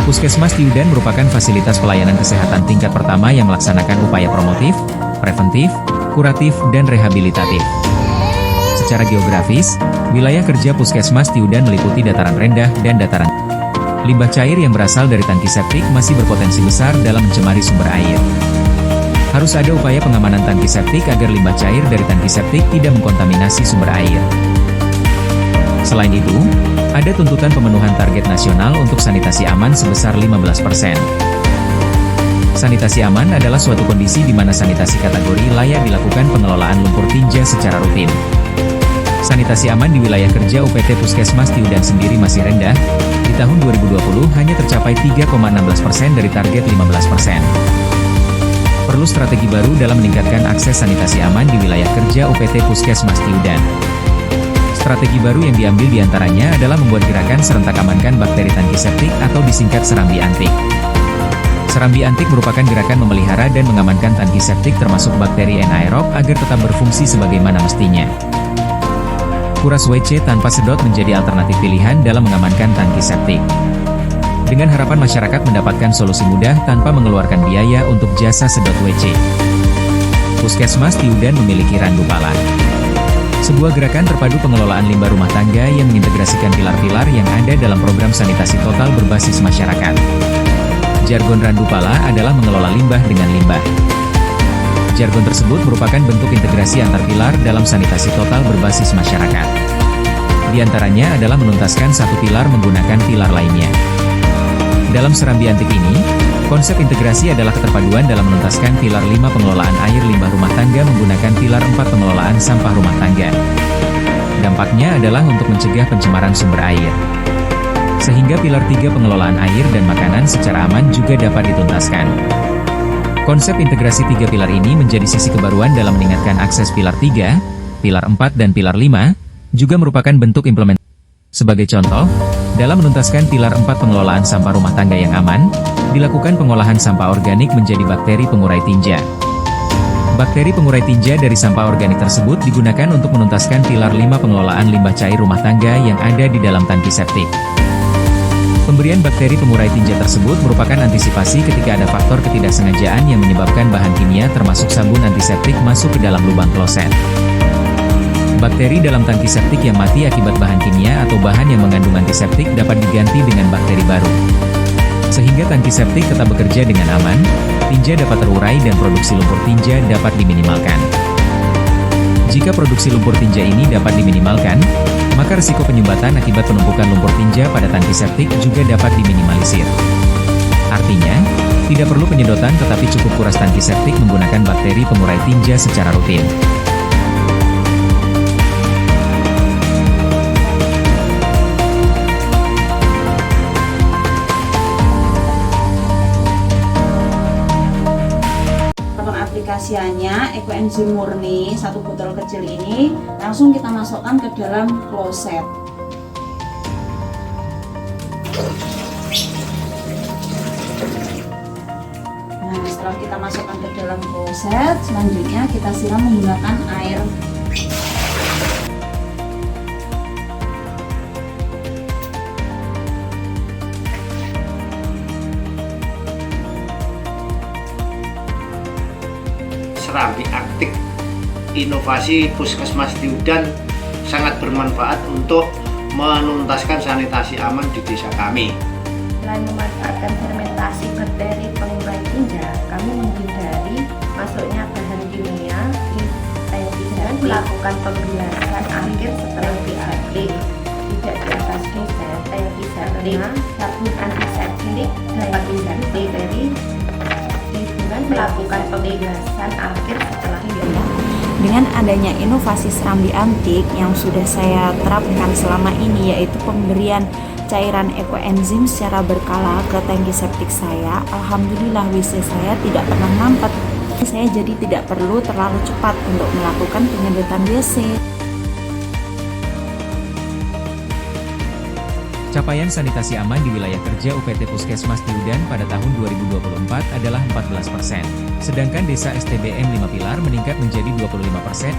Puskesmas Tiudan merupakan fasilitas pelayanan kesehatan tingkat pertama yang melaksanakan upaya promotif, preventif, kuratif, dan rehabilitatif. Secara geografis, wilayah kerja Puskesmas Tiudan meliputi dataran rendah dan dataran. Limbah cair yang berasal dari tangki septik masih berpotensi besar dalam mencemari sumber air. Harus ada upaya pengamanan tangki septik agar limbah cair dari tangki septik tidak mengkontaminasi sumber air. Selain itu, ada tuntutan pemenuhan target nasional untuk sanitasi aman sebesar 15%. Sanitasi aman adalah suatu kondisi di mana sanitasi kategori layak dilakukan pengelolaan lumpur tinja secara rutin. Sanitasi aman di wilayah kerja UPT Puskesmas Tiudan sendiri masih rendah, di tahun 2020 hanya tercapai 3,16% dari target 15%. Perlu strategi baru dalam meningkatkan akses sanitasi aman di wilayah kerja UPT Puskesmas Tiudan. Strategi baru yang diambil diantaranya adalah membuat gerakan serentak amankan bakteri tangki septik atau disingkat serambi antik. Serambi antik merupakan gerakan memelihara dan mengamankan tangki septik termasuk bakteri anaerob agar tetap berfungsi sebagaimana mestinya. Kuras WC tanpa sedot menjadi alternatif pilihan dalam mengamankan tangki septik. Dengan harapan masyarakat mendapatkan solusi mudah tanpa mengeluarkan biaya untuk jasa sedot WC. Puskesmas Tiudan memiliki randu pala. Sebuah gerakan terpadu pengelolaan limbah rumah tangga yang mengintegrasikan pilar-pilar yang ada dalam program sanitasi total berbasis masyarakat. Jargon randu pala adalah mengelola limbah dengan limbah. Jargon tersebut merupakan bentuk integrasi antar pilar dalam sanitasi total berbasis masyarakat. Di antaranya adalah menuntaskan satu pilar menggunakan pilar lainnya. Dalam serambi antik ini, konsep integrasi adalah keterpaduan dalam menuntaskan pilar 5 pengelolaan air limbah rumah tangga menggunakan pilar 4 pengelolaan sampah rumah tangga. Dampaknya adalah untuk mencegah pencemaran sumber air. Sehingga pilar 3 pengelolaan air dan makanan secara aman juga dapat dituntaskan. Konsep integrasi 3 pilar ini menjadi sisi kebaruan dalam meningkatkan akses pilar 3, pilar 4 dan pilar 5, juga merupakan bentuk implementasi. Sebagai contoh, dalam menuntaskan pilar 4 pengelolaan sampah rumah tangga yang aman, dilakukan pengolahan sampah organik menjadi bakteri pengurai tinja. Bakteri pengurai tinja dari sampah organik tersebut digunakan untuk menuntaskan pilar 5 pengelolaan limbah cair rumah tangga yang ada di dalam tangki septik. Pemberian bakteri pengurai tinja tersebut merupakan antisipasi ketika ada faktor ketidaksengajaan yang menyebabkan bahan kimia termasuk sabun antiseptik masuk ke dalam lubang kloset. Bakteri dalam tangki septik yang mati akibat bahan kimia atau bahan yang mengandung antiseptik dapat diganti dengan bakteri baru. Sehingga tangki septik tetap bekerja dengan aman, tinja dapat terurai dan produksi lumpur tinja dapat diminimalkan. Jika produksi lumpur tinja ini dapat diminimalkan, maka risiko penyumbatan akibat penumpukan lumpur tinja pada tangki septik juga dapat diminimalisir. Artinya, tidak perlu penyedotan tetapi cukup kuras tangki septik menggunakan bakteri pengurai tinja secara rutin. Aplikasiannya Ekoenzim murni, satu botol kecil ini langsung kita masukkan ke dalam kloset. Nah, setelah kita masukkan ke dalam kloset, selanjutnya kita siram menggunakan air. Serambi antik inovasi Puskesmas Tiudan sangat bermanfaat untuk menuntaskan sanitasi aman di desa kami. Selain memanfaatkan fermentasi bakteri pengurai tinja, kami menghindari masuknya bahan kimia di tangki dan melakukan pembiasan akhir setelah BAB. Tidak di atas desa, tangki septik, sabun antiseptik dapat dihindari bakteri. Melakukan pembebasan akhir setelah Dengan adanya inovasi serambi antik yang sudah saya terapkan selama ini, yaitu pemberian cairan ekoenzim secara berkala ke tangki septik saya, alhamdulillah WC saya tidak pernah mampet. Saya jadi tidak perlu terlalu cepat untuk melakukan penyedotan WC. Capaian sanitasi aman di wilayah kerja UPT Puskesmas Tiudan pada tahun 2024 adalah 14%, sedangkan desa STBM 5 Pilar meningkat menjadi 25%.